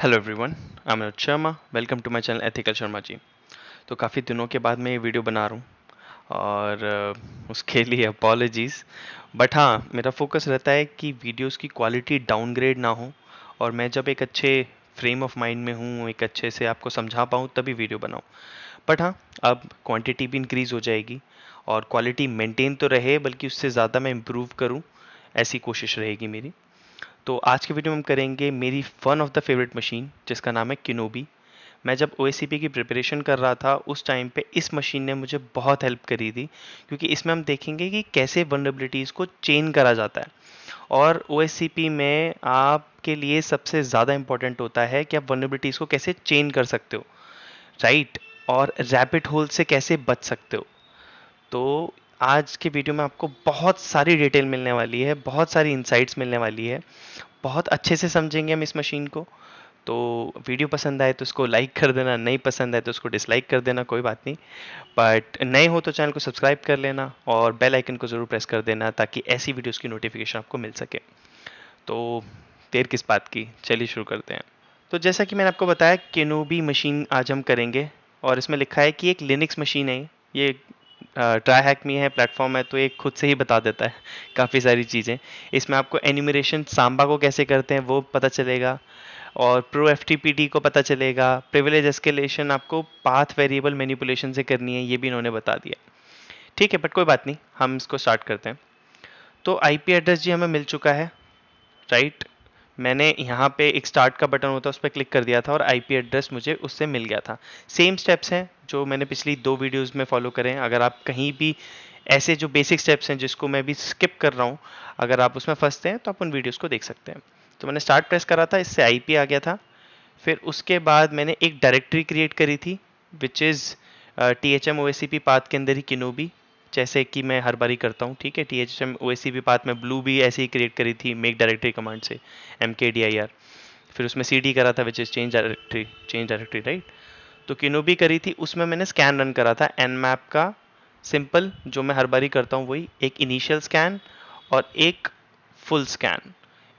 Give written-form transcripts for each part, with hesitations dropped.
Hello everyone, I am Anuj Sharma. Welcome to my channel ethical Sharma ji. तो काफ़ी दिनों के बाद मैं ये वीडियो बना रहा हूँ और उसके लिए अपॉलॉजीज़। बट हाँ, मेरा फोकस रहता है कि वीडियोस की क्वालिटी डाउनग्रेड ना हो और मैं जब एक अच्छे फ्रेम ऑफ माइंड में हूँ, एक अच्छे से आपको समझा पाऊँ तभी वीडियो बनाऊँ। बट हाँ, अब क्वांटिटी भी इंक्रीज़ हो जाएगी और क्वालिटी मेंटेन तो रहे बल्कि उससे ज़्यादा मैं इम्प्रूव करूँ, ऐसी कोशिश रहेगी मेरी। तो आज के वीडियो में हम करेंगे मेरी one of the favourite machine जिसका नाम है किनोबी। मैं जब OSCP की प्रिपरेशन कर रहा था उस टाइम पे इस मशीन ने मुझे बहुत हेल्प करी थी, क्योंकि इसमें हम देखेंगे कि कैसे वल्नरेबिलिटीज़ को चेन करा जाता है। और OSCP में आपके लिए सबसे ज़्यादा इंपॉर्टेंट होता है कि आप वल्नरेबिलिटीज़ को कैसे चेन कर सकते हो, राइट? और रैबिट होल से कैसे बच सकते हो। तो आज के वीडियो में आपको बहुत सारी डिटेल मिलने वाली है, बहुत सारी इंसाइट्स मिलने वाली है, बहुत अच्छे से समझेंगे हम इस मशीन को। तो वीडियो पसंद आए तो उसको लाइक कर देना, नहीं पसंद आए तो उसको डिसलाइक कर देना, कोई बात नहीं। बट नए हो तो चैनल को सब्सक्राइब कर लेना और बेल आइकन को ज़रूर प्रेस कर देना ताकि ऐसी वीडियोस की नोटिफिकेशन आपको मिल सके। तो देर किस बात की, चलिए शुरू करते हैं। तो जैसा कि मैंने आपको बताया, केनोबी मशीन आज हम करेंगे और इसमें लिखा है कि एक लिनक्स मशीन है। ये ट्राई हैक मी है, प्लेटफॉर्म है, तो ये खुद से ही बता देता है काफ़ी सारी चीज़ें। इसमें आपको एनिमरेशन सांबा को कैसे करते हैं वो पता चलेगा और प्रो एफटीपीटी को पता चलेगा। प्रिविलेज एस्केलेशन आपको पाथ वेरिएबल मैनिपुलेशन से करनी है, ये भी इन्होंने बता दिया। ठीक है, बट कोई बात नहीं, हम इसको स्टार्ट करते हैं। तो आईपी एड्रेस जी हमें मिल चुका है, राइट? मैंने यहाँ पे एक स्टार्ट का बटन होता है, उस पर क्लिक कर दिया था और आईपी एड्रेस मुझे उससे मिल गया था। सेम स्टेप्स हैं जो मैंने पिछली 2 वीडियोस में फॉलो करे हैं। अगर आप कहीं भी ऐसे जो बेसिक स्टेप्स हैं जिसको मैं भी स्किप कर रहा हूँ, अगर आप उसमें फंसते हैं तो आप उन वीडियोस को देख सकते हैं। तो मैंने स्टार्ट प्रेस करा था, इससे आईपी आ गया था। फिर उसके बाद मैंने एक डायरेक्टरी क्रिएट करी थी which is THM OSCP path के अंदर ही किनोबी, जैसे कि मैं हर बारी करता हूँ। ठीक है, THM OSCP पाथ में ब्लू भी ऐसे ही क्रिएट करी थी मेक डायरेक्टरी कमांड से, MKDIR। फिर उसमें CD करा था which is change directory, right? तो किनोबी करी थी, उसमें मैंने स्कैन रन करा था nmap का, सिंपल जो मैं हर बारी करता हूँ वही, एक इनिशियल स्कैन और एक फुल स्कैन।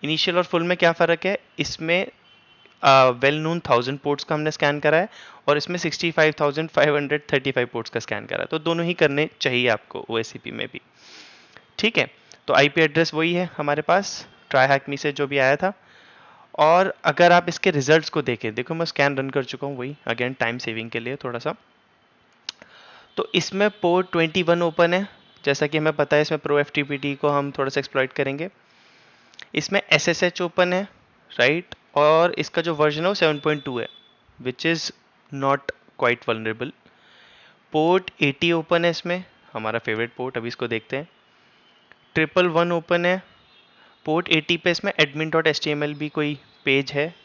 इनिशियल और फुल में क्या फ़र्क है? इसमें वेल नोन 1000 पोर्ट्स का हमने स्कैन करा है और इसमें 65,535 पोर्ट्स का स्कैन करा है। तो दोनों ही करने चाहिए आपको OSCP में भी। ठीक है, तो आईपी एड्रेस वही है हमारे पास, ट्राई हैक मी से जो भी आया था। और अगर आप इसके रिजल्ट्स को देखें, देखो मैं स्कैन रन कर चुका हूँ वही, अगेन टाइम सेविंग के लिए थोड़ा सा। तो इसमें पोर्ट 21 ओपन है, जैसा कि हमें पता है इसमें प्रो एफटीपीटी को हम थोड़ा सा एक्सप्लॉइट करेंगे। इसमें SSH ओपन है, राइट? और इसका जो वर्जन है वो 7.2 है, which is not quite vulnerable. Port 80 open है इसमें, हमारा फेवरेट पोर्ट, अभी इसको देखते हैं। 111 ओपन है। पोर्ट 80 पे इसमें admin.html भी कोई पेज है,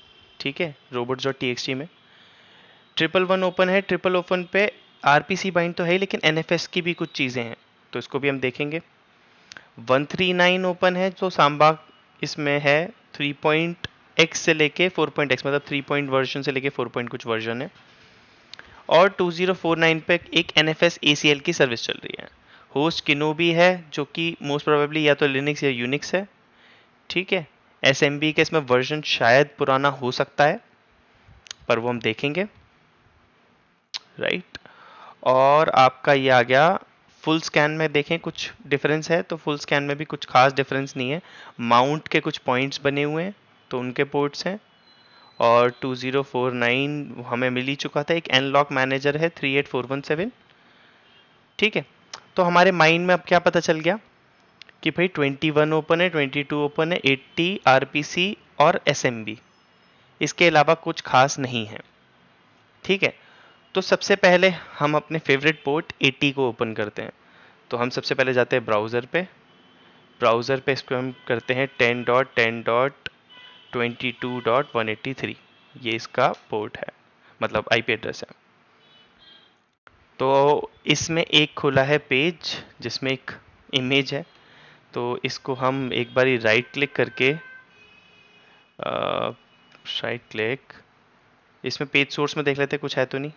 ठीक है, robots.txt में। 111 ओपन है। ट्रिपल ओपन पे RPC बाइंड तो है लेकिन NFS की भी कुछ चीज़ें हैं, तो इसको भी हम देखेंगे। 139 ओपन है, जो सांबा इसमें है 3.x से लेके 4.x, मतलब 3 पॉइंट वर्जन से लेके 4 पॉइंट कुछ वर्जन है। और 2049 पे एक NFS ACL की सर्विस चल रही है। होस्ट किनोबी है जो कि मोस्ट प्रोबेबली या तो लिनक्स या यूनिक्स है, ठीक है। SMB का इसमें वर्जन शायद पुराना हो सकता है, पर वो हम देखेंगे, राइट? और आपका ये आ गया फुल स्कैन में। देखें कुछ डिफरेंस है, तो फुल स्कैन में भी कुछ खास डिफरेंस नहीं है। माउंट के कुछ पॉइंट्स बने हुए हैं तो उनके पोर्ट्स हैं। और 2049 हमें मिल ही चुका था। एक एनलॉक मैनेजर है 38417, ठीक है। तो हमारे माइंड में अब क्या पता चल गया कि भाई 21 ओपन है, 22 ओपन है, 80 RPC और SMB, इसके अलावा कुछ खास नहीं है, ठीक है। तो सबसे पहले हम अपने फेवरेट पोर्ट 80 को ओपन करते हैं। तो हम सबसे पहले जाते हैं ब्राउज़र पे इसको हम करते हैं 10.10.22.183, ये इसका पोर्ट है, मतलब आईपी एड्रेस है। तो इसमें एक खुला है पेज जिसमें एक इमेज है, तो इसको हम एक बार राइट क्लिक करके, राइट क्लिक, इसमें पेज सोर्स में देख लेते हैं कुछ है तो नहीं।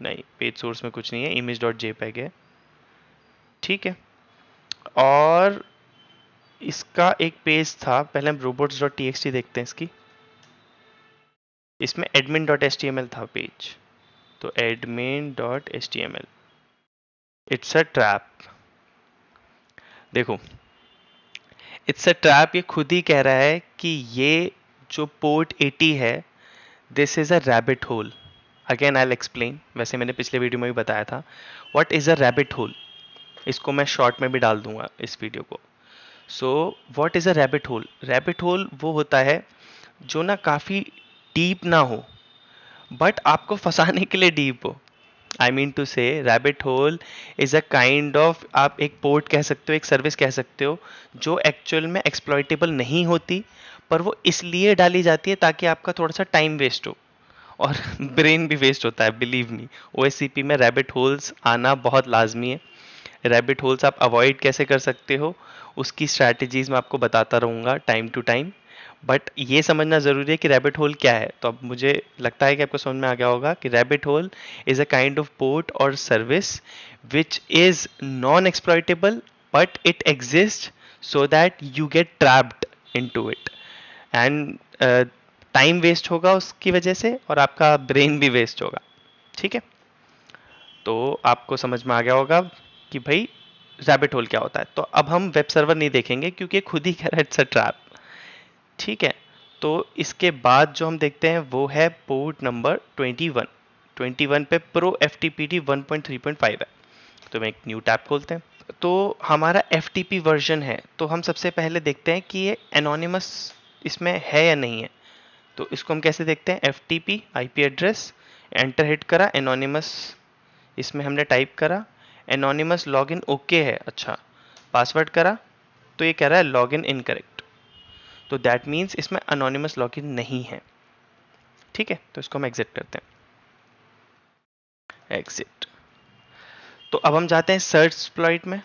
नहीं, पेज सोर्स में कुछ नहीं है, image.jpg है, ठीक है। और इसका एक पेज था, पहले हम robots.txt देखते हैं इसकी। इसमें admin.html था पेज, तो admin.html, इट्स अ ट्रैप। देखो, इट्स अ ट्रैप ये खुद ही कह रहा है कि ये जो पोर्ट 80 है, this is a rabbit hole. Again I will explain, वैसे मैंने पिछले वीडियो में भी बताया था what is a rabbit hole. इसको मैं शॉर्ट में भी डाल दूंगा इस वीडियो को। So what is a rabbit hole? Rabbit hole वो होता है जो ना काफी डीप ना हो, बट आपको फंसाने के लिए डीप हो। आई मीन टू से rabbit hole is a kind of, आप एक पोर्ट कह सकते हो, एक सर्विस कह सकते हो, जो एक्चुअल में एक्सप्लॉइटेबल नहीं होती, पर वो इसलिए डाली जाती है ताकि आपका थोड़ा सा टाइम वेस्ट हो और ब्रेन भी वेस्ट होता है। बिलीव मी, ओएससीपी में रैबिट होल्स आना बहुत लाजमी है। रैबिट होल्स आप अवॉइड कैसे कर सकते हो, उसकी स्ट्रैटेजीज मैं आपको बताता रहूँगा टाइम टू टाइम। बट ये समझना ज़रूरी है कि रैबिट होल क्या है। तो अब मुझे लगता है कि आपको समझ में आ गया होगा कि rabbit hole is a kind of port or service which is non exploitable, but it exist so that you get trapped into it, and time waste होगा उसकी वजह से और आपका ब्रेन भी वेस्ट होगा। ठीक है, तो आपको समझ में आ गया होगा कि भाई रैबिट होल क्या होता है। तो अब हम वेब सर्वर नहीं देखेंगे क्योंकि ये खुद ही कह रहा है इट्स अ ट्रैप। ठीक है, तो इसके बाद जो हम देखते हैं वो है पोर्ट नंबर 21। 21 पे pro F T P D 1.3.5 है। तो मैं एक न्यू टैब खोलते हैं, तो हमारा एफ टी पी वर्जन है। तो हम सबसे पहले देखते हैं कि ये एनोनिमस इसमें है या नहीं है। तो इसको हम कैसे देखते हैं? F T P I P address, enter hit करा, एनोनिमस इसमें हमने टाइप करा, एनोनिमस लॉगिन ओके है, अच्छा पासवर्ड करा, तो ये कह रहा है लॉगिन इनकरेक्ट। तो दैट मीन्स इसमें अनोनिमस लॉगिन नहीं है। ठीक है, तो इसको हम एग्जिट करते हैं, एग्जिट। तो अब हम जाते हैं सर्च एक्सप्लॉइट में,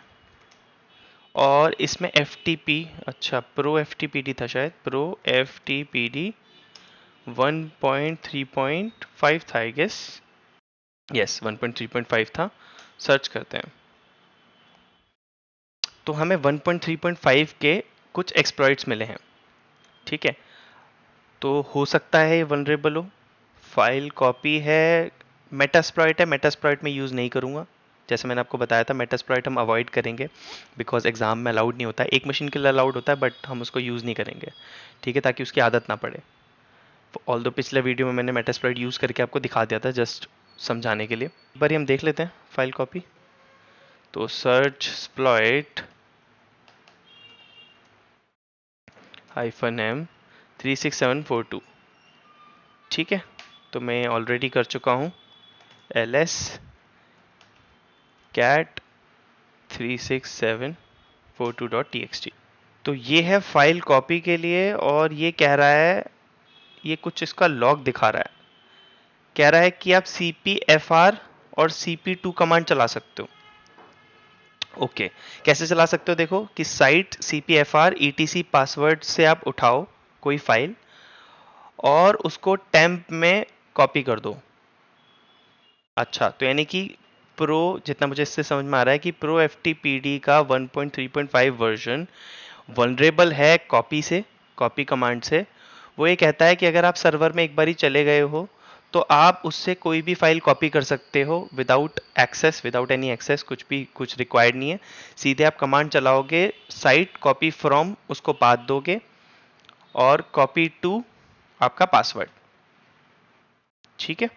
और इसमें एफ टी पी, अच्छा pro F T P D था शायद, pro F T P D 1.3.5 था आई गेस। यस 1.3.5 था। सर्च करते हैं, तो हमें 1.3.5 के कुछ एक्सप्लॉइट्स मिले हैं। ठीक है, तो हो सकता है ये वनरेबल हो। फाइल कॉपी है, मेटास्प्लॉइट है, मेटास्प्लॉइट में यूज़ नहीं करूँगा। जैसे मैंने आपको बताया था मेटास्प्लॉइट हम अवॉइड करेंगे बिकॉज एग्जाम में अलाउड नहीं होता है। एक मशीन के लिए अलाउड होता है बट हम उसको यूज़ नहीं करेंगे। ठीक है, ताकि उसकी आदत ना पड़े। ऑल दो पिछले वीडियो में मैंने मेटास्प्लॉइट यूज़ करके आपको दिखा दिया था, जस्ट समझाने के लिए। एक बार हम देख लेते हैं फाइल कॉपी। तो सर्च स्प्लॉइट -m 36742। ठीक है, तो मैं ऑलरेडी कर चुका हूँ ls cat 36742.txt। तो ये है फाइल कॉपी के लिए, और ये कह रहा है, ये कुछ इसका लॉग दिखा रहा है। कह रहा है कि आप cpfr और cp2 कमांड चला सकते हो। ओके, कैसे चला सकते हो? देखो कि साइट cpfr etc पासवर्ड से आप उठाओ कोई फाइल और उसको टेम्प में कॉपी कर दो। अच्छा, तो यानी कि प्रो, जितना मुझे इससे समझ में आ रहा है कि pro F T P D का 1.3.5 वर्जन वनरेबल है कॉपी से, कॉपी कमांड से। वो ये कहता है कि अगर आप सर्वर में एक बार ही चले गए हो तो आप उससे कोई भी फाइल कॉपी कर सकते हो without access, without any access, कुछ भी कुछ रिक्वायर्ड नहीं है। सीधे आप कमांड चलाओगे, साइट कॉपी फ्रॉम उसको पाथ दोगे और कॉपी टू आपका पासवर्ड। ठीक है,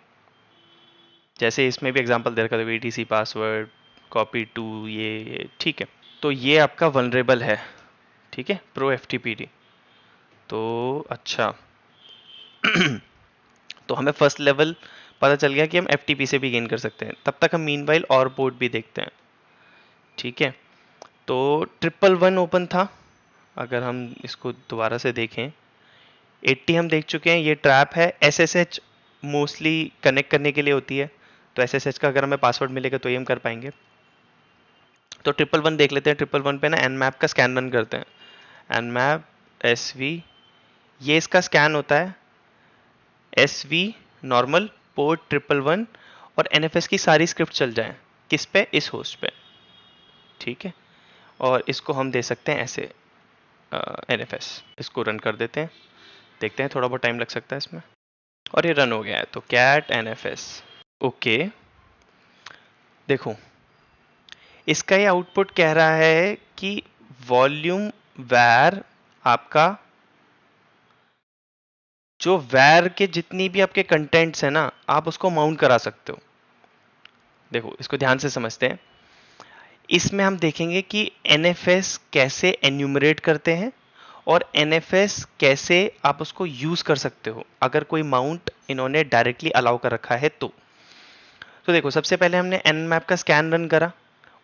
जैसे इसमें भी एग्जांपल दे रखा था वीटीसी पासवर्ड कॉपी टू, ये ठीक है। तो ये आपका वनरेबल है। ठीक है, pro F T P D. तो अच्छा तो हमें फर्स्ट लेवल पता चल गया कि हम एफ टी पी से भी गेन कर सकते हैं। तब तक हम मीनवाइल और पोर्ट भी देखते हैं। ठीक है, तो 111 ओपन था। अगर हम इसको दोबारा से देखें, 80 हम देख चुके हैं, ये ट्रैप है। S S H mostly connect करने के लिए होती है, तो एस एस एच का अगर हमें पासवर्ड मिलेगा तो ये हम कर पाएंगे। तो 111 देख लेते हैं। 111 पे ना nmap का स्कैन रन करते हैं। nmap sv, ये इसका स्कैन होता है। sv नॉर्मल पोर्ट 111 और nfs की सारी स्क्रिप्ट चल जाए किस पे? इस होस्ट पे। ठीक है, और इसको हम दे सकते हैं ऐसे nfs। इसको रन कर देते हैं, देखते हैं, थोड़ा बहुत टाइम लग सकता है इसमें। और ये रन हो गया है। तो कैट NFS। ओके, देखो इसका ये आउटपुट कह रहा है कि वॉल्यूम वैर आपका, जो वैर के जितनी भी आपके कंटेंट्स है ना, आप उसको माउंट करा सकते हो। देखो इसको ध्यान से समझते हैं। इसमें हम देखेंगे कि NFS कैसे एन्यूमरेट करते हैं और NFS कैसे आप उसको यूज कर सकते हो अगर कोई माउंट इन्होंने डायरेक्टली अलाउ कर रखा है तो देखो सबसे पहले हमने Nmap का स्कैन रन करा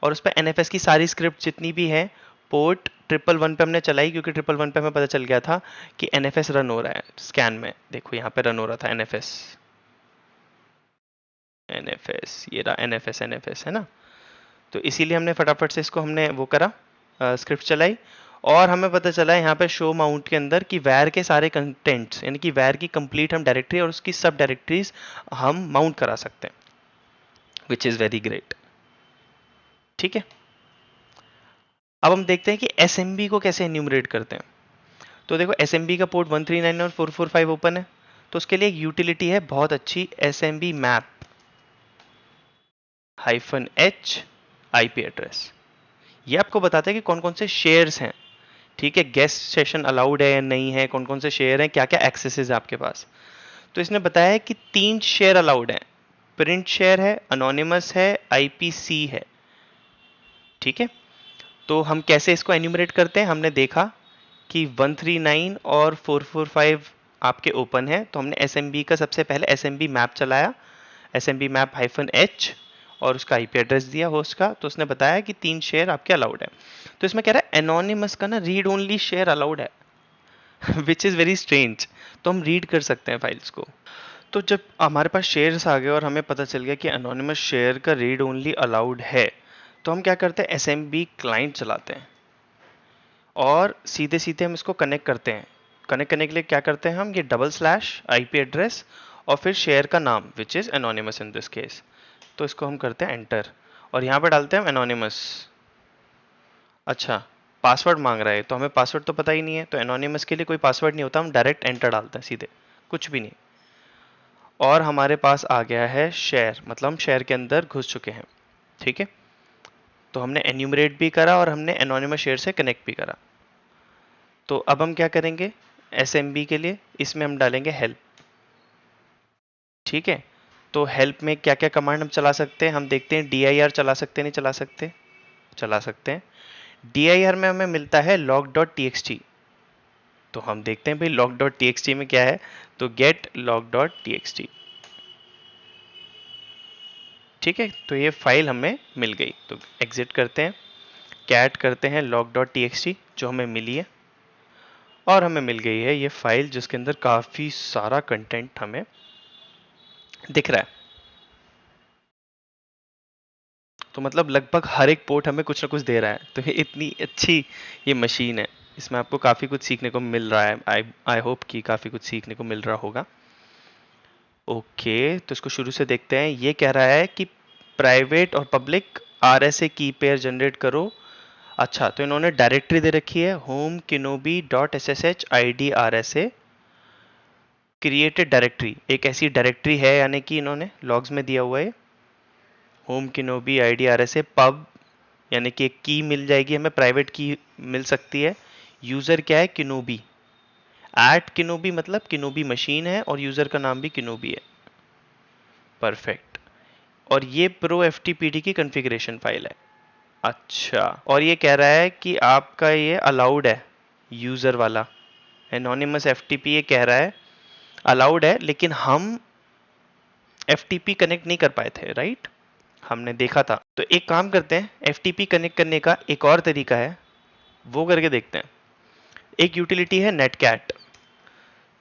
और उस पर NFS की सारी स्क्रिप्ट जितनी भी है पोर्ट 111 पे हमने चलाई, क्योंकि 111 पे हमें पता चल गया था कि NFS रन हो रहा है स्कैन में। देखो यहाँ पे रन हो रहा था NFS, ये रहा NFS है ना। तो इसीलिए हमने फटाफट से इसको हमने वो करा, स्क्रिप्ट चलाई और हमें पता चला यहाँ पे शो माउंट के अंदर कि वैर के सारे कंटेंट्स, यानी कि वैर की कंप्लीट हम डायरेक्टरी और उसकी सब डायरेक्टरीज हम माउंट करा सकते हैं, विच इज़ वेरी ग्रेट। ठीक है, अब हम देखते हैं कि SMB को कैसे एन्यूमरेट करते हैं। तो देखो SMB का पोर्ट 139 और 445 ओपन है, तो उसके लिए एक यूटिलिटी है बहुत अच्छी, SMB map -h IP address. ये आपको बताता है कि कौन कौन से शेयर्स हैं, ठीक है, गेस्ट सेशन अलाउड है या नहीं है, कौन कौन से शेयर हैं, क्या क्या एक्सेसेस है आपके पास। तो इसने बताया है कि 3 शेयर अलाउड हैं, प्रिंट शेयर है, अनोनिमस है, IPC है। ठीक है, तो हम कैसे इसको एन्यूमरेट करते हैं, हमने देखा कि 139 और 445 आपके ओपन है, तो हमने SMB का सबसे पहले SMB मैप चलाया, SMB मैप -h और उसका IP एड्रेस दिया होस्ट का, तो उसने बताया कि 3 शेयर आपके अलाउड है। तो इसमें कह रहा है एनोनिमस का ना रीड ओनली शेयर अलाउड है विच इज़ वेरी स्ट्रेंज। तो हम रीड कर सकते हैं फाइल्स को। तो जब हमारे पास शेयर्स आ गए और हमें पता चल गया कि एनोनिमस शेयर का रीड ओनली अलाउड है, तो हम क्या करते हैं, SMB क्लाइंट चलाते हैं और सीधे सीधे हम इसको कनेक्ट करते हैं। कनेक्ट करने के लिए क्या करते हैं हम, ये /IP एड्रेस और फिर शेयर का नाम which is anonymous in this case. तो इसको हम करते हैं एंटर और यहाँ पे डालते हैं हम एनोनिमस। अच्छा, पासवर्ड मांग रहा है, तो हमें पासवर्ड तो पता ही नहीं है, तो एनोनिमस के लिए कोई पासवर्ड नहीं होता, हम डायरेक्ट एंटर डालते हैं सीधे, कुछ भी नहीं। और हमारे पास आ गया है शेयर, मतलब हम शेयर के अंदर घुस चुके हैं। ठीक है, तो हमने एन्यूमरेट भी करा और हमने एनोनिमस शेयर से कनेक्ट भी करा। तो अब हम क्या करेंगे, SMB के लिए इसमें हम डालेंगे हेल्प। ठीक है, तो हेल्प में क्या क्या कमांड हम चला सकते हैं, हम देखते हैं dir चला सकते हैं, नहीं चला सकते, चला सकते हैं। dir में हमें मिलता है log.txt, तो हम देखते हैं भाई log.txt में क्या है, तो get log.txt। ठीक है, तो ये फाइल हमें मिल गई, तो एग्जिट करते हैं, कैट करते हैं log.txt जो हमें मिली है और हमें मिल गई है ये फाइल जिसके अंदर काफ़ी सारा कंटेंट हमें दिख रहा है। तो मतलब लगभग हर एक पोर्ट हमें कुछ ना कुछ दे रहा है, तो ये इतनी अच्छी ये मशीन है, इसमें आपको काफ़ी कुछ सीखने को मिल रहा है। आई होप कि काफ़ी कुछ सीखने को मिल रहा होगा। ओके, तो इसको शुरू से देखते हैं। ये कह रहा है कि प्राइवेट और पब्लिक RSA की पेयर जनरेट करो। अच्छा, तो इन्होंने डायरेक्टरी दे रखी है home Kenobi .ssh id RSA created directory, एक ऐसी डायरेक्टरी है, यानी कि इन्होंने लॉग्स में दिया हुआ है होम किनोबी id RSA पब, यानी कि एक की मिल जाएगी हमें, प्राइवेट की मिल सकती है। यूज़र क्या है, किनोबी, @किनोबी मतलब किनोबी मशीन है और यूज़र का नाम भी किनोबी है। परफेक्ट, और ये प्रो FTPD की कॉन्फ़िगरेशन फाइल है। अच्छा, और ये कह रहा है कि आपका ये अलाउड है, यूज़र वाला एनोनिमस FTP ये कह रहा है अलाउड है, लेकिन हम FTP कनेक्ट नहीं कर पाए थे, राइट, हमने देखा था। तो एक काम करते हैं, FTP कनेक्ट करने का एक और तरीका है, वो करके देखते हैं। एक यूटिलिटी है नेटकैट,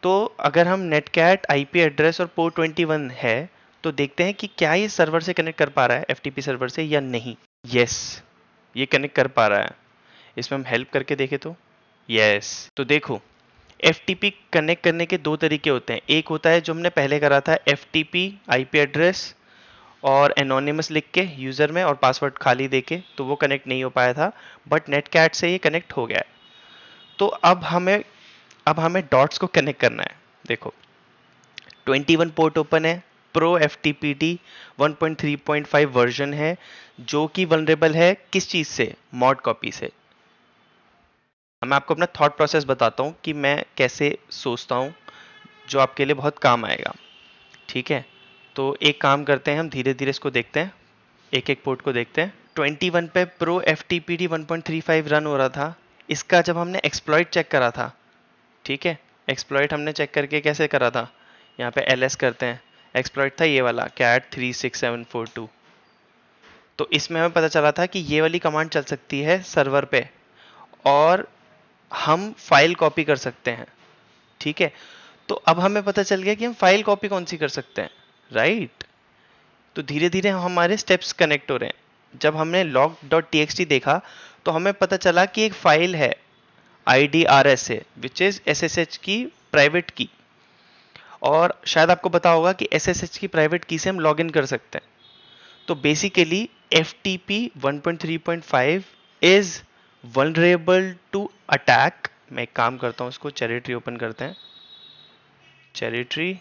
तो अगर हम नेटकैट IP एड्रेस और पोर्ट 21 है, तो देखते हैं कि क्या ये सर्वर से कनेक्ट कर पा रहा है, FTP सर्वर से या नहीं। यस, ये कनेक्ट कर पा रहा है। इसमें हम हेल्प करके देखें तो यस, तो देखो FTP कनेक्ट करने के दो तरीके होते हैं। एक होता है जो हमने पहले करा था, FTP IP एड्रेस और एनोनिमस लिख के यूज़र में और पासवर्ड खाली देके, तो वो कनेक्ट नहीं हो पाया था, बट नेटकैट से ये कनेक्ट हो गया है। तो अब हमें डॉट्स को कनेक्ट करना है। देखो 21 पोर्ट ओपन है, प्रो FTPD 1.3.5 वर्जन है, जो कि वनरेबल है किस चीज से? मॉड कॉपी से। मैं आपको अपना थॉट प्रोसेस बताता हूँ कि मैं कैसे सोचता हूँ, जो आपके लिए बहुत काम आएगा। ठीक है, तो एक काम करते हैं, हम धीरे धीरे इसको देखते हैं, एक एक पोर्ट को देखते हैं। 21 पे प्रो FTPD 1.35 रन हो रहा था। इसका जब हमने एक्सप्लॉइट चेक करा था, ठीक है, एक्सप्लॉइट हमने चेक करके कैसे करा था, यहाँ पे ls करते हैं, एक्सप्लॉइट था ये वाला cat 36742। तो इसमें हमें पता चला था कि ये वाली कमांड चल सकती है सर्वर पे और हम फाइल कॉपी कर सकते हैं। ठीक है, तो अब हमें पता चल गया कि हम फाइल कॉपी कौन सी कर सकते हैं, राइट। तो धीरे धीरे हमारे स्टेप्स कनेक्ट हो रहे हैं। जब हमने log.txt देखा तो हमें पता चला कि एक फाइल है IDRS है, विच इज SSH की प्राइवेट की, और शायद आपको पता होगा कि SSH की प्राइवेट की से हम लॉगिन कर सकते हैं। तो basically FTP 1.3.5 is vulnerable to attack. मैं एक काम करता हूं, इसको चैरिटी ओपन करते हैं, चैरिटी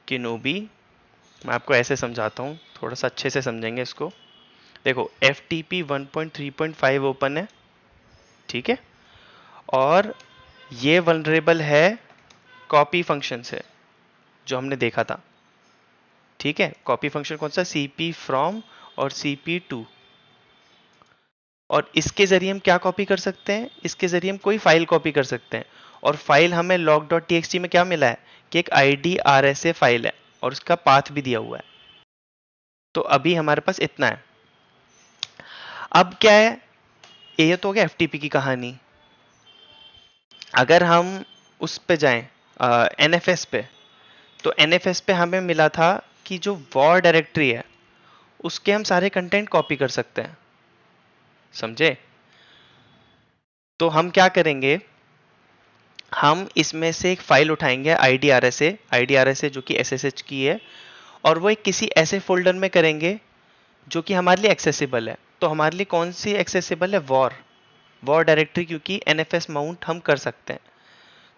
किनोबी। मैं आपको ऐसे समझाता हूँ, थोड़ा सा अच्छे से समझेंगे इसको। देखो FTP 1.3.5 ओपन है, ठीक है, और ये वल्नरेबल है कॉपी फंक्शन से, जो हमने देखा था। ठीक है, कॉपी फंक्शन कौन सा? CP फ्रॉम और CP2। और इसके जरिए हम क्या कॉपी कर सकते हैं? इसके जरिए हम कोई फाइल कॉपी कर सकते हैं, और फाइल हमें log.txt में क्या मिला है कि एक IDRSA फाइल है और उसका पाथ भी दिया हुआ है। तो अभी हमारे पास इतना है। अब क्या है, ये तो हो गया FTP की कहानी। अगर हम उस पे जाएं NFS पे, तो NFS पे हमें मिला था कि जो वॉर डायरेक्टरी है उसके हम सारे कंटेंट कॉपी कर सकते हैं, समझे। तो हम क्या करेंगे, हम इसमें से एक फाइल उठाएंगे IDRSA जो कि SSH की है, और वो एक किसी ऐसे फोल्डर में करेंगे जो कि हमारे लिए एक्सेसिबल है। तो हमारे लिए कौन सी एक्सेसिबल है? वॉर डायरेक्टरी, क्योंकि NFS माउंट हम कर सकते हैं।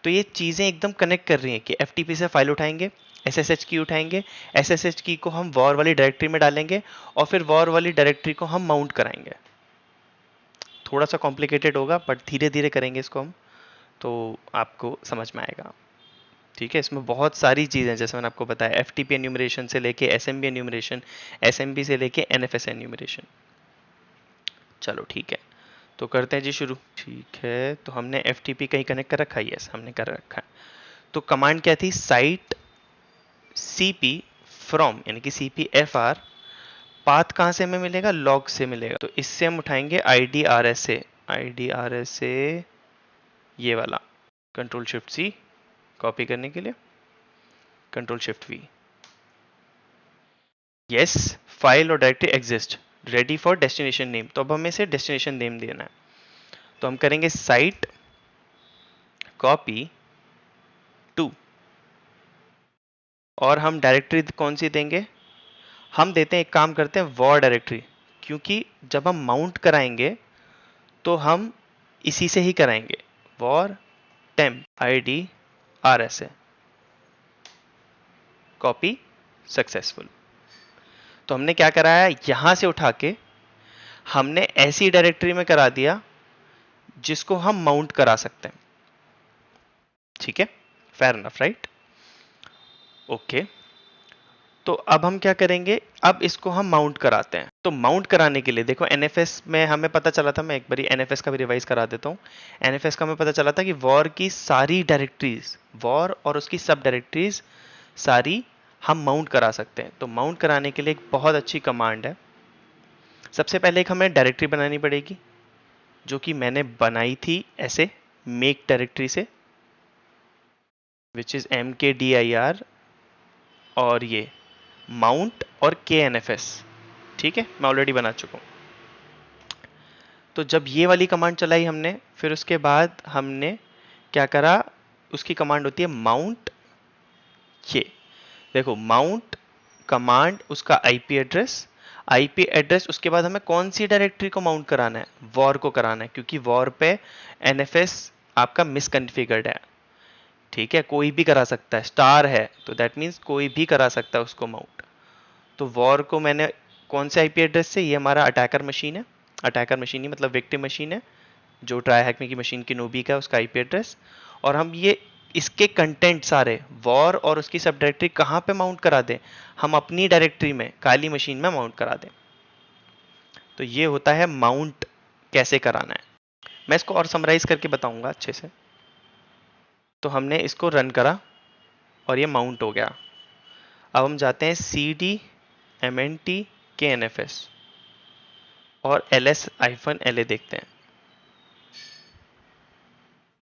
तो ये चीज़ें एकदम कनेक्ट कर रही हैं कि FTP से फाइल उठाएंगे, SSH की उठाएंगे, SSH की को हम वॉर वाली डायरेक्टरी में डालेंगे, और फिर वॉर वाली डायरेक्टरी को हम माउंट कराएंगे। थोड़ा सा कॉम्प्लिकेटेड होगा, बट धीरे धीरे करेंगे इसको हम, तो आपको समझ में आएगा। ठीक है, इसमें बहुत सारी चीज़ें हैं, जैसे मैंने आपको बताया FTP एन्यूमरेशन से लेके SMB एन्यूमरेशन, SMB से लेके NFS एन्यूमरेशन। चलो ठीक है, तो करते हैं जी शुरू। ठीक है, तो हमने FTP कहीं कनेक्ट कर रखा है? यस, हमने कर रखा है। तो कमांड क्या थी? साइट CP फ्रॉम, यानी कि CPFR। पाथ कहाँ से हमें मिलेगा? लॉग से मिलेगा। तो इससे हम उठाएंगे IDRSA ये वाला, कंट्रोल शिफ्ट C कॉपी करने के लिए, control shift V। Yes, file और directory exist, ready for destination name. तो अब हमें इसे डेस्टिनेशन नेम देना है, तो हम करेंगे साइट कॉपी टू, और हम डायरेक्टरी कौन सी देंगे? हम देते हैं, एक काम करते हैं, वॉर डायरेक्टरी, क्योंकि जब हम माउंट कराएंगे तो हम इसी से ही कराएंगे, war temp IDRSA, copy successful. तो हमने क्या कराया, यहां से उठा के हमने ऐसी डायरेक्टरी में करा दिया जिसको हम माउंट करा सकते हैं। ठीक है, फेयर इनफ, राइट। ओके, तो अब हम क्या करेंगे, अब इसको हम माउंट कराते हैं। तो माउंट कराने के लिए देखो, NFS में हमें पता चला था, मैं एक बारी NFS का भी रिवाइज करा देता हूँ। NFS का हमें पता चला था कि वॉर की सारी डायरेक्टरीज, वॉर और उसकी सब डायरेक्टरीज सारी हम माउंट करा सकते हैं। तो माउंट कराने के लिए एक बहुत अच्छी कमांड है। सबसे पहले एक हमें डायरेक्टरी बनानी पड़ेगी, जो कि मैंने बनाई थी ऐसे, मेक डायरेक्टरी से, विच इज mkdir, और ये माउंट और KNFS। ठीक है, मैं ऑलरेडी बना चुका हूं। तो जब ये वाली कमांड चलाई हमने, फिर उसके बाद हमने क्या करा, उसकी कमांड होती है माउंट। ये देखो, माउंट कमांड, उसका IP एड्रेस, उसके बाद हमें कौन सी डायरेक्टरी को माउंट कराना है? वॉर को कराना है, क्योंकि वॉर पे NFS आपका मिसकॉन्फ़िगर्ड है। ठीक है, कोई भी करा सकता है, स्टार है तो दैट मीन्स कोई भी करा सकता है उसको माउंट। तो वॉर को मैंने कौन से आईपी एड्रेस से, ये हमारा अटैकर मशीन है, अटैकर मशीन ही मतलब विक्टिम मशीन है, जो ट्राई हैकमी की मशीन की नोबी का है उसका आईपी एड्रेस। और हम ये इसके कंटेंट सारे वॉर और उसकी सब डायरेक्टरी कहाँ पे माउंट करा दें, हम अपनी डायरेक्टरी में काली मशीन में माउंट करा दें। तो ये होता है माउंट कैसे कराना है। मैं इसको और समराइज करके बताऊंगा अच्छे से। तो हमने इसको रन करा और ये माउंट हो गया। अब हम जाते हैं cd-mnt-knfs और ls-la देखते हैं।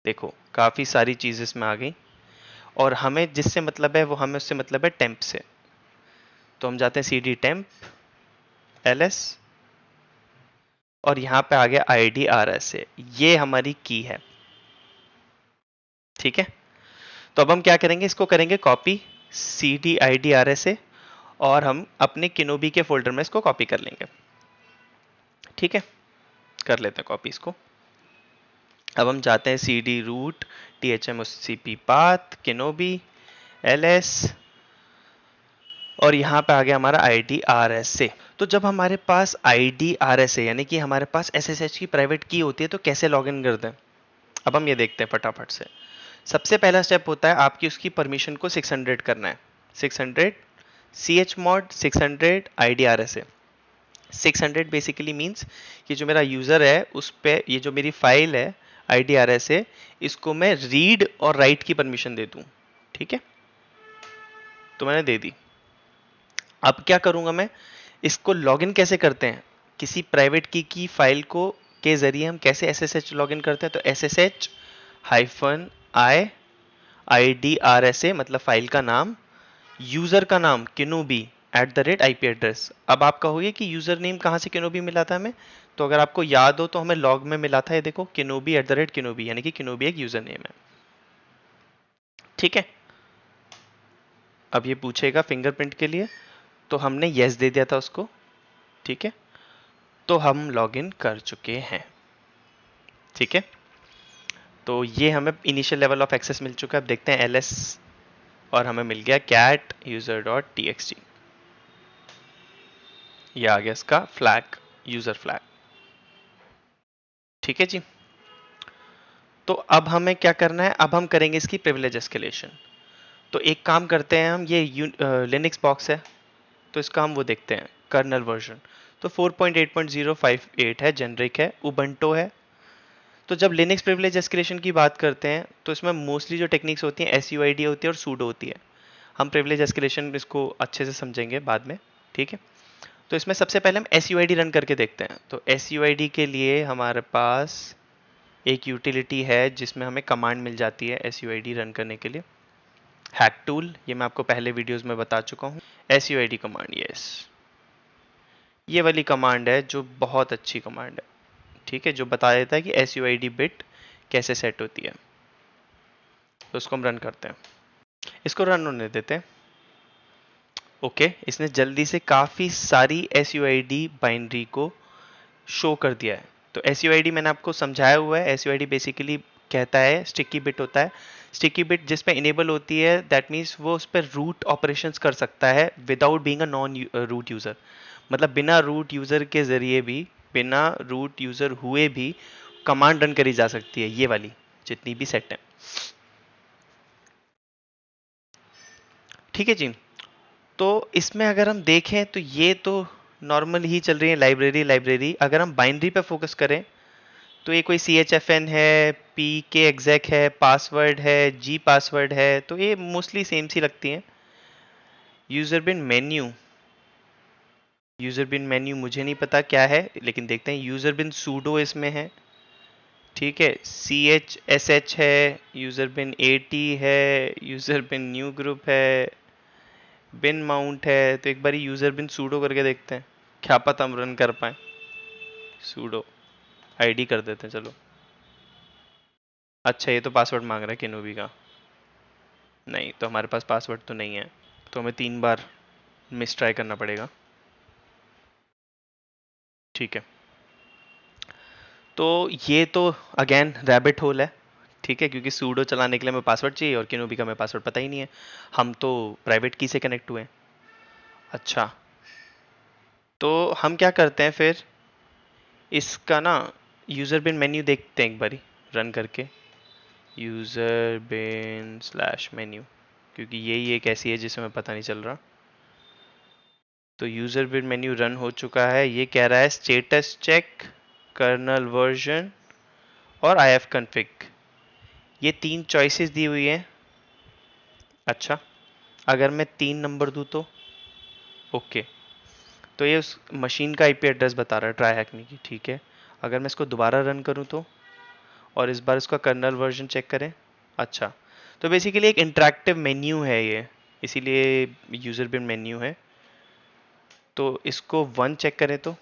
देखो काफी सारी चीजें इसमें आ गई और हमें जिससे मतलब है वो हमें उससे मतलब है टेम्प से। तो हम जाते हैं cd temp ls और यहाँ पे आ गया IDRSA, ये हमारी की है। ठीक है, तो अब हम क्या करेंगे, इसको करेंगे कॉपी cd IDRSA और हम अपने किनोबी के फोल्डर में इसको कॉपी कर लेंगे। ठीक है, कर लेते हैं कॉपी इसको। अब हम जाते हैं cd root thmcp path किनोबी ls और यहाँ पे आ गया हमारा IDRSA। तो जब हमारे पास IDRSA यानी कि हमारे पास SSH की प्राइवेट की होती है तो कैसे लॉगिन करते हैं, अब हम ये देखते हैं फटाफट से। सबसे पहला स्टेप होता है आपकी उसकी परमिशन को 600 करना है। 600 chmod 600 IDRSA। 600 बेसिकली मीन्स कि जो मेरा यूजर है उस पे ये जो मेरी फाइल है IDRSA, इसको मैं रीड और राइट की परमिशन दे दूं। ठीक है, तो मैंने दे दी। अब क्या करूंगा मैं, इसको लॉगिन कैसे करते हैं, किसी प्राइवेट की फाइल को के जरिए हम कैसे SSH लॉगिन करते हैं। तो SSH हाइफन आई IDRSA मतलब फाइल का नाम, यूजर का नाम किनोबी @IP एड्रेस। अब आप कहोगे कि यूजर नेम कहाँ से किनोबी मिला था हमें, तो अगर आपको याद हो तो हमें लॉग में मिला था, ये देखो किनोबी @किनोबी, यानी कि किनोबी एक यूजर नेम है। ठीक है, अब ये पूछेगा फिंगरप्रिंट के लिए, तो हमने यस दे दिया था उसको। ठीक है, तो हम लॉगिन कर चुके हैं। ठीक है, तो ये हमें इनिशियल लेवल ऑफ एक्सेस मिल चुका है। अब देखते हैं ls और हमें मिल गया cat user.txt, ये आ गया इसका फ्लैग, यूजर फ्लैग। ठीक है जी, तो अब हमें क्या करना है, अब हम करेंगे इसकी प्रिविलेज एस्केलेशन। तो एक काम करते हैं हम, ये लिनक्स बॉक्स है तो इसका हम वो देखते हैं कर्नल वर्जन। तो 4.8.058 है, जेनरिक है, उबंटो है। तो जब लिनक्स प्रिविलेज एस्केलेशन की बात करते हैं तो इसमें मोस्टली जो टेक्निक्स होती हैं SUID होती है और सूडो होती है। हम प्रिविलेज एस्केलेशन इसको अच्छे से समझेंगे बाद में। ठीक है, तो इसमें सबसे पहले हम SUID रन करके देखते हैं। तो SUID के लिए हमारे पास एक यूटिलिटी है जिसमें हमें कमांड मिल जाती है SUID रन करने के लिए, हैक टूल, ये मैं आपको पहले वीडियोस में बता चुका हूँ। SUID कमांड, यस, ये वाली कमांड है जो बहुत अच्छी कमांड है। ठीक है, जो बता देता है कि SUID बिट कैसे सेट होती है। तो उसको हम रन करते हैं, इसको रन होने देते हैं। ओके, इसने जल्दी से काफ़ी सारी SUID बाइनरी को शो कर दिया है। तो SUID मैंने आपको समझाया हुआ है। SUID बेसिकली कहता है स्टिकी बिट होता है, स्टिकी बिट जिस पे इनेबल होती है दैट मीन्स वो उस पर रूट ऑपरेशंस कर सकता है without being a non root user. मतलब बिना रूट यूज़र के ज़रिए भी, बिना रूट यूज़र हुए भी कमांड रन करी जा सकती है, ये वाली जितनी भी सेट है। ठीक है जी, तो इसमें अगर हम देखें तो ये तो नॉर्मल ही चल रही है लाइब्रेरी लाइब्रेरी। अगर हम बाइनरी पे फोकस करें तो ये कोई CHFN है, PK exec है, पासवर्ड है, G पासवर्ड है, तो ये मोस्टली सेम सी लगती हैं। यूजर बिन मेन्यू, यूजर बिन मेन्यू मुझे नहीं पता क्या है, लेकिन देखते हैं। यूजर बिन सूडो इसमें है। ठीक है, CHSH है, यूजर बिन AT है, यूजर बिन न्यू ग्रुप है, बिन माउंट है। तो एक बार यूजर बिन सूडो करके देखते हैं, क्या पता हम रन कर पाए। सूडो ID कर देते हैं चलो। अच्छा, ये तो पासवर्ड मांग रहा है किनोबी का, नहीं तो हमारे पास पासवर्ड तो नहीं है, तो हमें 3 बार मिस ट्राई करना पड़ेगा। ठीक है, तो ये तो अगेन रैबिट होल है। ठीक है, क्योंकि सूडो चलाने के लिए हमें पासवर्ड चाहिए और किनोबी का हमें पासवर्ड पता ही नहीं है, हम तो प्राइवेट की से कनेक्ट हुए हैं। अच्छा, तो हम क्या करते हैं फिर, इसका ना यूज़र बिन मेन्यू देखते हैं एक बारी रन करके, यूज़र बिन स्लैश मेन्यू, क्योंकि यही एक ऐसी है जिसे हमें पता नहीं चल रहा। तो यूज़र बिन मेन्यू रन हो चुका है, ये कह रहा है स्टेटस चेक, कर्नल वर्जन और IF config, ये 3 चॉइसेस दी हुई हैं। अच्छा, अगर मैं 3 नंबर दूँ तो ओके, तो ये उस मशीन का IP एड्रेस बता रहा है ट्राई हैकनी की, ठीक है। अगर मैं इसको दोबारा रन करूँ तो, और इस बार इसका कर्नल वर्जन चेक करें। अच्छा, तो बेसिकली एक इंटरेक्टिव मेन्यू है ये, इसीलिए यूज़र बिन मेन्यू है। तो इसको 1 चेक करें तो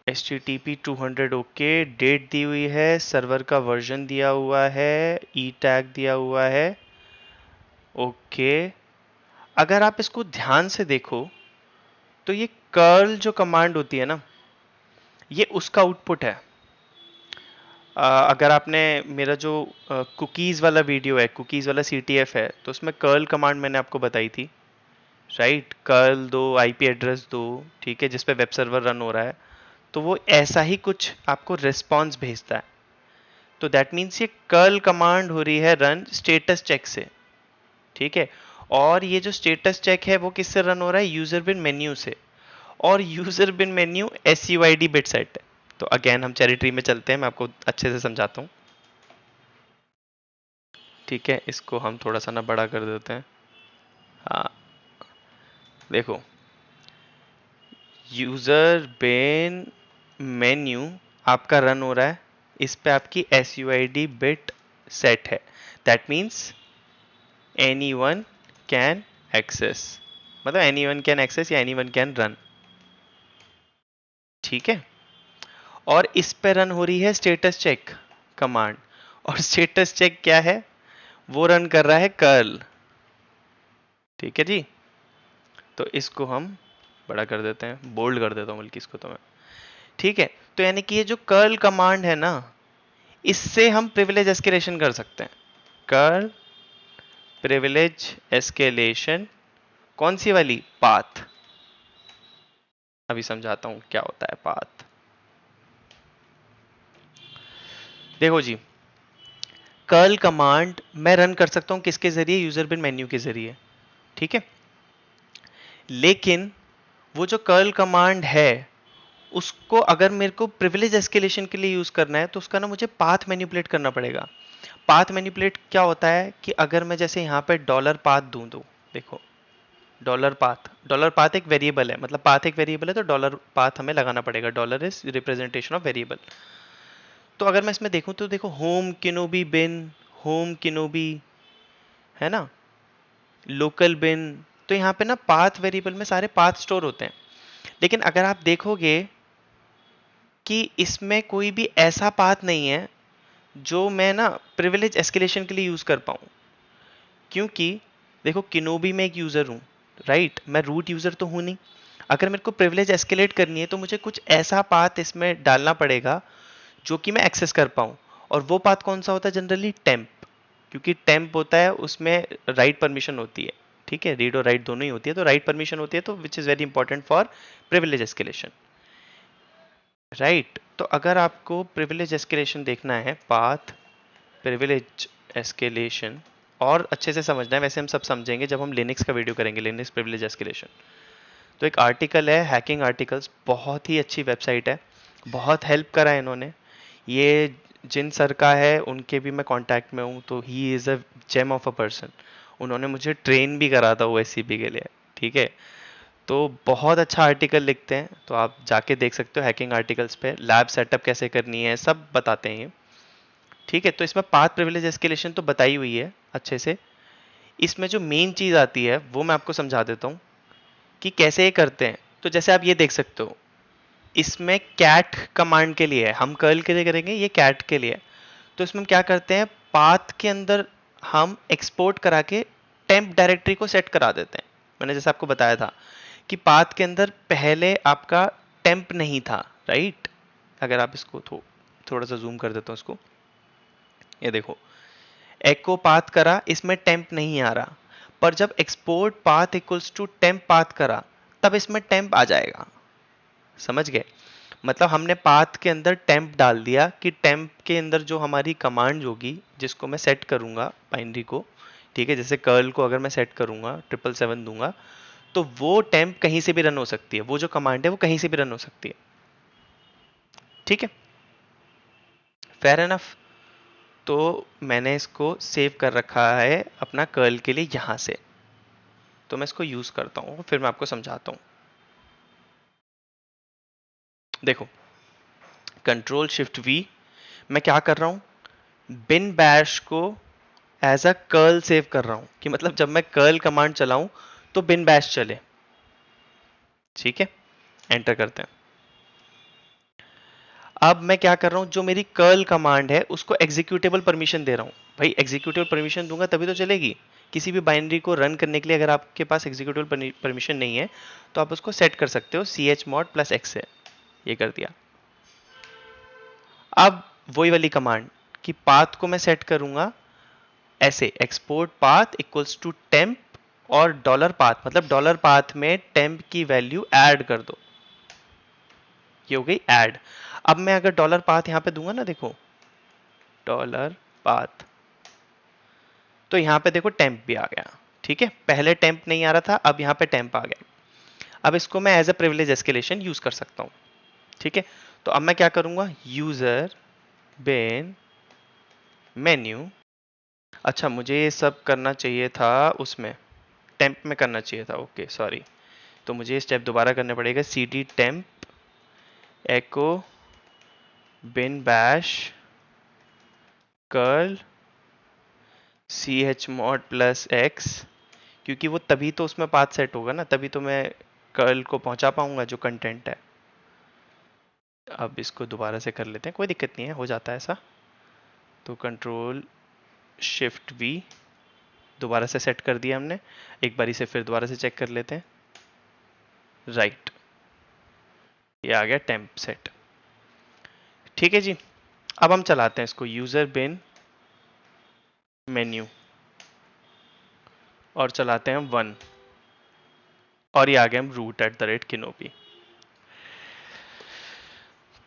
HTTP 200 ओके, डेट दी हुई है, सर्वर का वर्जन दिया हुआ है, ई टैग दिया हुआ है, ओके। अगर आप इसको ध्यान से देखो तो ये कर्ल जो कमांड होती है ना, ये उसका आउटपुट है। अगर आपने मेरा जो कुकीज़ वाला वीडियो है, कुकीज़ वाला CTF है, तो उसमें कर्ल कमांड मैंने आपको बताई थी, राइट। कर्ल दो, IP एड्रेस दो, ठीक है, जिस पे वेब सर्वर रन हो रहा है, तो वो ऐसा ही कुछ आपको रिस्पॉन्स भेजता है। तो दैट मीन्स ये कर्ल कमांड हो रही है रन स्टेटस चेक से, ठीक है। और ये जो स्टेटस चेक है वो किससे रन हो रहा है, यूजर बिन मेन्यू से, और यूजर बिन मेन्यू SUID बिट सेट है। तो अगेन हम चेरी ट्री में चलते हैं, मैं आपको अच्छे से समझाता हूँ, ठीक है। इसको हम थोड़ा सा ना बड़ा कर देते हैं। हाँ, देखो, यूजर बिन मेन्यू आपका रन हो रहा है, इस पे आपकी SUID बिट सेट है, that means anyone can access, मतलब anyone can access या anyone can run, ठीक है। और इस पे रन हो रही है स्टेटस चेक कमांड, और स्टेटस चेक क्या है, वो रन कर रहा है कर्ल, ठीक है जी। तो इसको हम बड़ा कर देते हैं, बोल्ड कर देता हूँ बल्कि इसको तो मैं, ठीक है। तो यानी कि ये जो कर्ल कमांड है ना, इससे हम प्रिविलेज एस्केलेशन कर सकते हैं। कर्ल प्रिविलेज एस्केलेशन, कौन सी वाली, पाथ। अभी समझाता हूँ क्या होता है पाथ। देखो जी, कर्ल कमांड मैं रन कर सकता हूँ किसके जरिए, यूजर बिन मेन्यू के जरिए, ठीक है। लेकिन वो जो कर्ल कमांड है, उसको अगर मेरे को प्रिविलेज एस्केलेशन के लिए यूज करना है, तो उसका ना मुझे पाथ मैनिपुलेट करना पड़ेगा। पाथ मैनिपुलेट क्या होता है कि अगर मैं जैसे यहाँ पे डॉलर पाथ दूं, तो देखो, डॉलर पाथ एक वेरिएबल है, मतलब पाथ एक वेरिएबल है, तो डॉलर पाथ हमें लगाना पड़ेगा, dollar is representation of variable. तो अगर मैं इसमें देखूं तो देखो, होम किनोबी बिन, होम किनोबी, है ना, लोकल बिन, तो यहाँ पे ना पाथ वेरिएबल में सारे पाथ स्टोर होते हैं। लेकिन अगर आप देखोगे कि इसमें कोई भी ऐसा पाथ नहीं है जो मैं ना प्रिविलेज एस्केलेशन के लिए यूज कर पाऊं, क्योंकि देखो, किनोबी में एक यूजर हूं, राइट, मैं रूट यूजर तो हूं नहीं। अगर मेरे को प्रिविलेज एस्केलेट करनी है तो मुझे कुछ ऐसा पाथ इसमें डालना पड़ेगा जो कि मैं एक्सेस कर पाऊं। और वो पाथ कौन सा होता है, जनरली टेम्प, क्योंकि टेम्प होता है उसमें राइट परमिशन होती है, ठीक है, रीड और राइट दोनों ही होती है, तो राइट परमिशन होती है, तो which is very important for privilege escalation, right. तो अगर आपको प्रिविलेज एस्केलेशन देखना है, पाथ प्रिविलेज एस्केलेशन, और अच्छे से समझना है, वैसे हम सब समझेंगे जब हम लिनक्स का वीडियो करेंगे, लिनक्स प्रिविलेज एस्केलेशन। तो एक आर्टिकल है हैकिंग आर्टिकल्स, बहुत ही अच्छी वेबसाइट है, बहुत हेल्प करा है इन्होंने। ये जिन सर का है उनके भी मैं कांटेक्ट में हूँ, तो he is a gem of a person. उन्होंने मुझे ट्रेन भी करा था OSCP के लिए, ठीक है। तो बहुत अच्छा आर्टिकल लिखते हैं, तो आप जाके देख सकते हो हैकिंग आर्टिकल्स पे, लैब सेटअप कैसे करनी है सब बताते हैं ये, ठीक है। तो इसमें पाथ प्रिविलेज एस्केलेशन तो बताई हुई है अच्छे से। इसमें जो मेन चीज़ आती है वो मैं आपको समझा देता हूँ कि कैसे ये करते हैं। तो जैसे आप ये देख सकते हो, इसमें कैट कमांड के लिए है, हम कर्ल के लिए करेंगे, ये कैट के लिए है। तो इसमें हम क्या करते हैं, पाथ के अंदर हम एक्सपोर्ट करा के टेम्प डायरेक्टरी को सेट करा देते हैं। मैंने जैसे आपको बताया था कि पाथ के अंदर पहले आपका टेम्प नहीं था, राइट। अगर आप इसको थोड़ा सा जूम कर देता हूँ इसको, ये देखो, एको पाथ करा, इसमें टेम्प नहीं आ रहा, पर जब export path equals to temp path करा तब इसमें टेम्प आ जाएगा। समझ गए? मतलब हमने पाथ के अंदर टेम्प डाल दिया कि टेम्प के अंदर जो हमारी कमांड होगी जिसको मैं सेट करूंगा बाइनरी को, ठीक है, जैसे कर्ल को अगर मैं सेट करूंगा 777 दूंगा, तो वो टेम्प कहीं से भी रन हो सकती है, वो जो कमांड है वो कहीं से भी रन हो सकती है। ठीक है, फेयर एनफ। तो मैंने इसको सेव कर रखा है अपना कर्ल के लिए यहां से, तो मैं इसको यूज करता हूं, फिर मैं आपको समझाता हूं। देखो, कंट्रोल शिफ्ट वी, मैं क्या कर रहा हूं, बिन बैश को एज अ कर्ल सेव कर रहा हूं, कि मतलब जब मैं कर्ल कमांड चलाऊं तो बिन बैश चले। ठीक है, एंटर करते हैं। अब मैं क्या कर रहा हूं, जो मेरी कर्ल कमांड है उसको एग्जीक्यूटेबल परमिशन दे रहा हूं। भाई एग्जीक्यूटेबल परमिशन दूंगा तभी तो चलेगी। किसी भी बाइनरी को रन करने के लिए अगर आपके पास एग्जीक्यूटेबल परमिशन नहीं है तो आप उसको सेट कर सकते हो chmod प्लस x से। ये कर दिया। अब वही वाली कमांड कि पाथ को मैं सेट करूंगा ऐसे, export path equals to temp और डॉलर पाथ, मतलब डॉलर पाथ में टेम्प की वैल्यू ऐड कर दो। ये हो गई ऐड। अब मैं अगर डॉलर पाथ यहां पे दूंगा ना, देखो डॉलर पाथ, तो यहां पे देखो टेम्प भी आ गया। ठीक है, पहले टेम्प नहीं आ रहा था, अब यहां पे टेम्प आ गया। अब इसको मैं as a privilege escalation use कर सकता हूं। ठीक है, तो अब मैं क्या करूंगा, यूजर बिन मेन्यू। अच्छा, मुझे ये सब करना चाहिए था उसमें टेम्प में करना चाहिए था, ओके सॉरी। तो मुझे ये स्टेप दोबारा करना पड़ेगा, C D temp echo bin bash curl C H mod plus X, क्योंकि वो तभी तो उसमें पाथ सेट होगा ना, तभी तो मैं कर्ल को पहुंचा पाऊंगा जो कंटेंट है। अब इसको दोबारा से कर लेते हैं, कोई दिक्कत नहीं है, हो जाता है ऐसा। तो कंट्रोल शिफ्ट वी, दोबारा से सेट कर दिया हमने। एक बारी से फिर दोबारा से चेक कर लेते हैं। राइट, ये आ गया टेम्प सेट। ठीक है जी, अब हम चलाते हैं इसको, यूजर बिन मेन्यू, और चलाते हैं 1, और ये आ गया हम रूट एट द रेट किनोपी।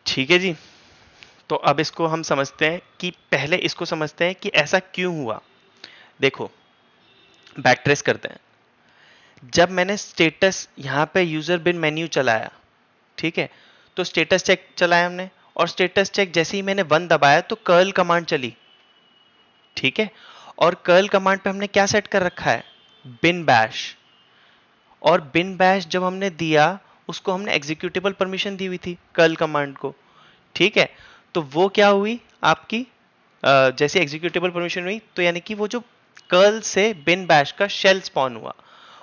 ठीक है जी, तो अब इसको हम समझते हैं कि पहले इसको समझते हैं कि ऐसा क्यों हुआ। देखो, बैक ट्रेस करते हैं। जब मैंने स्टेटस यहाँ पे यूजर बिन मेन्यू चलाया, ठीक है, तो स्टेटस चेक चलाया हमने, और स्टेटस चेक जैसे ही मैंने 1 दबाया तो कर्ल कमांड चली। ठीक है, और कर्ल कमांड पे हमने क्या सेट कर रखा है, बिन बैश। और बिन बैश जब हमने दिया, उसको हमने एग्जीक्यूटेबल परमिशन दी हुई थी कर्ल कमांड को। ठीक है, तो वो क्या हुई आपकी, जैसे एग्जीक्यूटेबल परमिशन हुई तो यानी कि वो जो कर्ल से बिन बैश का शेल स्पॉन हुआ,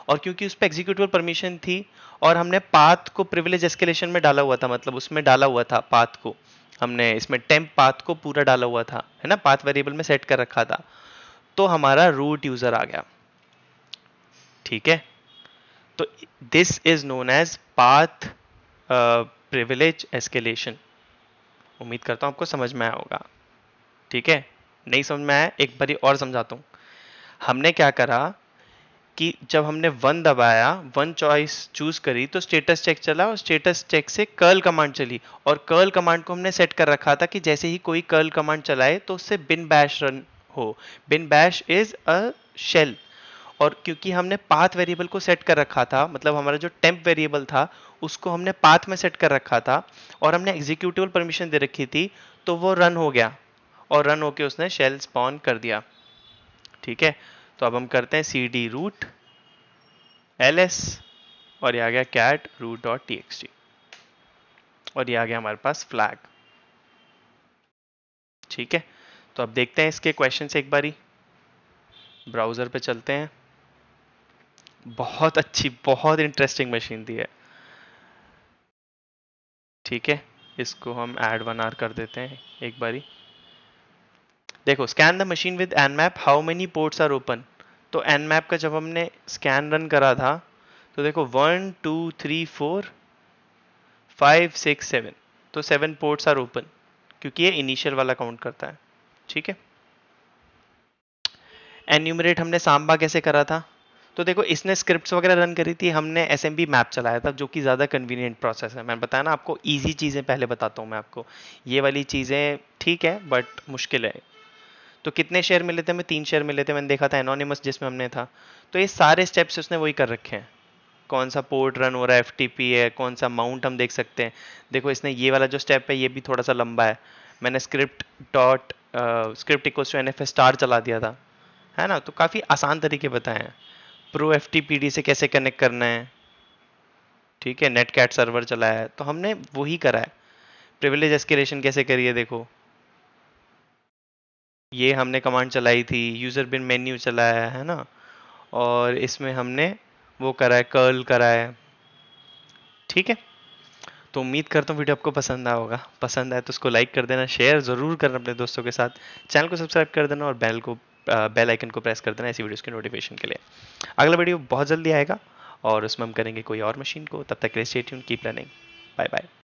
और क्योंकि उस पर एग्जीक्यूटेबल परमिशन थी और हमने पाथ को प्रिविलेज एस्केलेशन में डाला हुआ था, मतलब उसमें डाला हुआ था पाथ को, हमने इसमें टेम्प पाथ को पूरा डाला हुआ था, है ना, पाथ वेरिएबल में सेट कर रखा था, तो हमारा रूट यूजर आ गया। ठीक है, तो this is known as path privilege escalation. उम्मीद करता हूं आपको समझ में आया होगा। ठीक है, नहीं समझ में आया एक बारी और समझाता हूं। हमने क्या करा कि जब हमने 1 दबाया, 1 चॉइस चूज करी, तो स्टेटस चेक चला और स्टेटस चेक से कर्ल कमांड चली, और कर्ल कमांड को हमने सेट कर रखा था कि जैसे ही कोई कर्ल कमांड चलाए तो उससे बिन बैश रन हो। Bin bash is a shell, और क्योंकि हमने पाथ वेरिएबल को सेट कर रखा था, मतलब हमारा जो टेम्प वेरिएबल था उसको हमने पाथ में सेट कर रखा था, और हमने एग्जीक्यूटेबल परमिशन दे रखी थी, तो वो रन हो गया, और रन होके उसने शेल स्पॉन कर दिया। ठीक है, तो अब हम करते हैं सी डी रूट ls, और ये आ गया cat root डॉट txt, और ये आ गया हमारे पास फ्लैग। ठीक है, तो अब देखते हैं इसके क्वेश्चन से एक बारी, ब्राउजर पे चलते हैं। बहुत अच्छी, बहुत इंटरेस्टिंग मशीन दी है। ठीक है, इसको हम add 1 कर देते हैं एक बारी। देखो, scan the machine with nmap, how many ports are open. तो nmap का जब हमने स्कैन रन करा था, तो देखो 1 2 3 4 5 6 7, तो 7 पोर्ट्स आर ओपन, क्योंकि ये इनिशियल वाला काउंट करता है। ठीक है, एन्यूमरेट हमने सांबा कैसे करा था? तो देखो इसने स्क्रिप्ट्स वगैरह रन करी थी, हमने एसएमबी मैप चलाया था जो कि ज़्यादा कन्वीनियंट प्रोसेस है। मैंने बताया ना आपको, ईजी चीज़ें पहले बताता हूँ मैं आपको। ये वाली चीज़ें ठीक है बट मुश्किल है। तो कितने शेयर मिले थे? हमें 3 शेयर मिले थे। मैंने देखा था एनोनिमस जिसमें हमने था। तो ये सारे स्टेप्स उसने वही कर रखे हैं। कौन सा पोर्ट रन हो रहा है, एफटीपी है, कौन सा माउंट हम देख सकते हैं। देखो इसने ये वाला जो स्टेप है ये भी थोड़ा सा लंबा है। मैंने script equals to NFS star चला दिया था, है ना? तो काफ़ी आसान तरीके बताए हैं। प्रो एफटीपीडी से कैसे कनेक्ट करना है, ठीक है, नेटकैट सर्वर चलाया है तो हमने वही करा है। प्रिविलेज एस्केलेशन कैसे करी है देखो, ये हमने कमांड चलाई थी। यूजर बिन मेन्यू चलाया है ना, और इसमें हमने वो करा है, कर्ल करा है, ठीक है। तो उम्मीद करता हूँ वीडियो आपको पसंद आया होगा। पसंद आए तो उसको लाइक कर देना, शेयर ज़रूर करना अपने दोस्तों के साथ, चैनल को सब्सक्राइब कर देना और बेल आइकन को प्रेस कर देना ऐसी वीडियोस के नोटिफिकेशन के लिए। अगला वीडियो बहुत जल्दी आएगा और उसमें हम करेंगे कोई और मशीन को। तब तक के लिए stay tuned, keep learning, bye bye.